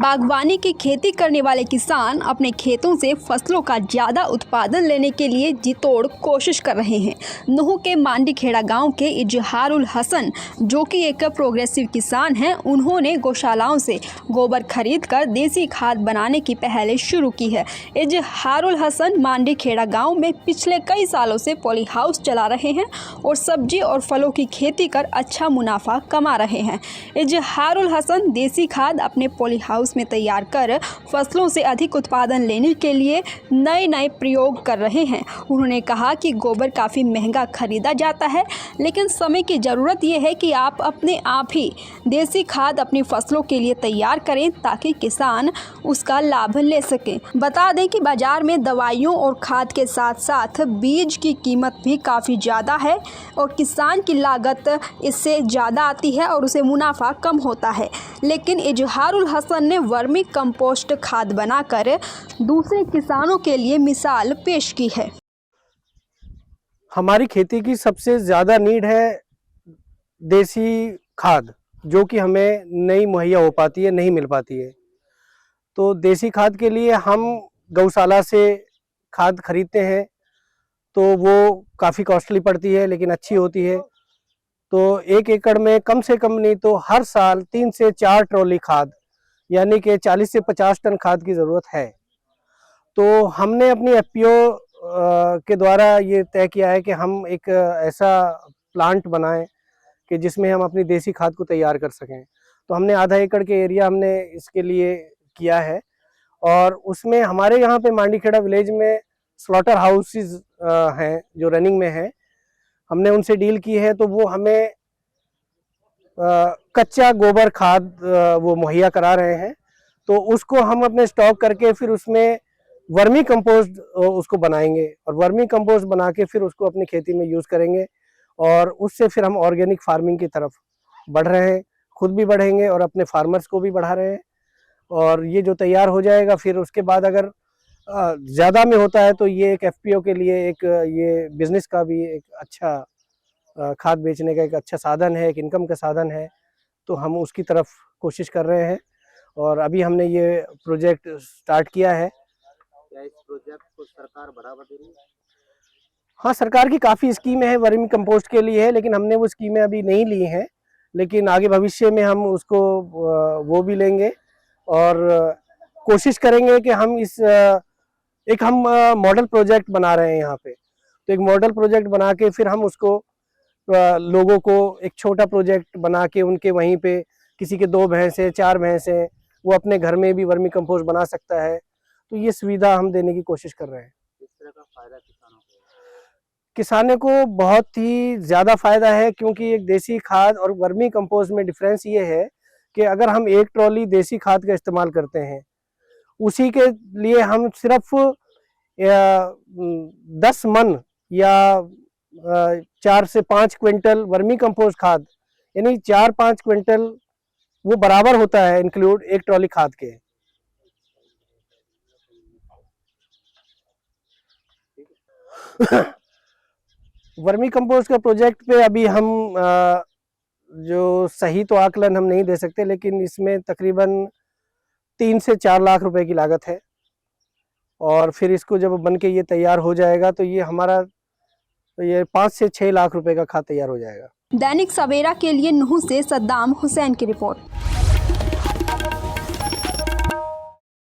बागवानी की खेती करने वाले किसान अपने खेतों से फसलों का ज़्यादा उत्पादन लेने के लिए जी तोड़ कोशिश कर रहे हैं। नूह के मांडीखेड़ा गांव के इजहारुल हसन, जो कि एक प्रोग्रेसिव किसान हैं, उन्होंने गौशालाओं से गोबर खरीदकर देसी खाद बनाने की पहल शुरू की है। इजहारुल हसन मांडीखेड़ा गांव में पिछले कई सालों से पॉली हाउस चला रहे हैं और सब्जी और फलों की खेती कर अच्छा मुनाफा कमा रहे हैं। इजहारुल हसन देसी खाद अपने पॉली हाउस में तैयार कर फसलों से अधिक उत्पादन लेने के लिए नए प्रयोग कर रहे हैं। उन्होंने कहा कि गोबर काफ़ी महंगा खरीदा जाता है, लेकिन समय की ज़रूरत यह है कि आप अपने आप ही देसी खाद अपनी फसलों के लिए तैयार करें ताकि किसान उसका लाभ ले सकें। बता दें कि बाज़ार में दवाइयों और खाद के साथ साथ बीज की कीमत भी काफ़ी ज़्यादा है और किसान की लागत इससे ज़्यादा आती है और उसे मुनाफा कम होता है। लेकिन इजहारुल हसन ने वर्मी कंपोस्ट खाद बनाकर दूसरे किसानों के लिए मिसाल पेश की है। हमारी खेती की सबसे ज़्यादा नीड है देसी खाद, जो कि हमें नहीं मुहैया हो पाती है, नहीं मिल पाती है। तो देसी खाद के लिए हम गौशाला से खाद खरीदते हैं, तो वो काफ़ी कॉस्टली पड़ती है लेकिन अच्छी होती है। तो 1 एकड़ में कम से कम नहीं तो हर साल 3 से 4 ट्रॉली खाद, यानी कि 40 से 50 टन खाद की ज़रूरत है। तो हमने अपनी एफपीओ के द्वारा ये तय किया है कि हम एक ऐसा प्लांट बनाएं कि जिसमें हम अपनी देसी खाद को तैयार कर सकें। तो हमने आधा एकड़ के एरिया हमने इसके लिए किया है और उसमें हमारे यहाँ पे मांडीखेड़ा विलेज में स्लॉटर हाउसेस हैं जो रनिंग में हैं। हमने उनसे डील की है, तो वो हमें कच्चा गोबर खाद वो मुहैया करा रहे हैं। तो उसको हम अपने स्टॉक करके फिर उसमें वर्मी कंपोस्ट उसको बनाएंगे और वर्मी कंपोस्ट बना के फिर उसको अपनी खेती में यूज़ करेंगे और उससे फिर हम ऑर्गेनिक फार्मिंग की तरफ बढ़ रहे हैं, खुद भी बढ़ेंगे और अपने फार्मर्स को भी बढ़ा रहे हैं। और ये जो तैयार हो जाएगा फिर उसके बाद अगर ज़्यादा में होता है तो ये एक एफपीओ के लिए एक ये बिज़नेस का भी एक अच्छा खाद बेचने का एक अच्छा साधन है, एक इनकम का साधन है। तो हम उसकी तरफ कोशिश कर रहे हैं और अभी हमने ये प्रोजेक्ट स्टार्ट किया है। क्या इस प्रोजेक्ट को सरकार बढ़ावा दे रही है? हाँ, सरकार की काफ़ी स्कीमें हैं वर्मी कंपोस्ट के लिए है, लेकिन हमने वो स्कीमें अभी नहीं ली हैं, लेकिन आगे भविष्य में हम उसको वो भी लेंगे और कोशिश करेंगे कि हम एक हम मॉडल प्रोजेक्ट बना रहे हैं यहाँ पे। तो एक मॉडल प्रोजेक्ट बना के फिर हम उसको लोगों को एक छोटा प्रोजेक्ट बना के उनके वहीं पे किसी के 2 भैंसें 4 भैंसें वो अपने घर में भी वर्मी कंपोस्ट बना सकता है। तो ये सुविधा हम देने की कोशिश कर रहे हैं। इस तरह का फायदा किसानों को बहुत ही ज़्यादा फायदा है, क्योंकि एक देसी खाद और वर्मी कंपोस्ट में डिफरेंस ये है कि अगर हम 1 ट्रॉली देसी खाद का इस्तेमाल करते हैं, उसी के लिए हम सिर्फ 10 मन या 4 से 5 क्विंटल वर्मी कंपोस्ट खाद, यानी 4-5 क्विंटल वो बराबर होता है इंक्लूड 1 ट्रॉली खाद के। वर्मी कंपोस्ट का प्रोजेक्ट पे अभी हम जो सही तो आकलन हम नहीं दे सकते, लेकिन इसमें तकरीबन 3 से 4 लाख रुपए की लागत है और फिर इसको जब बन के ये तैयार हो जाएगा तो ये हमारा तो ये 5 से 6 लाख रुपए का खाद तैयार हो जाएगा। दैनिक सवेरा के लिए नूह से सद्दाम हुसैन की रिपोर्ट।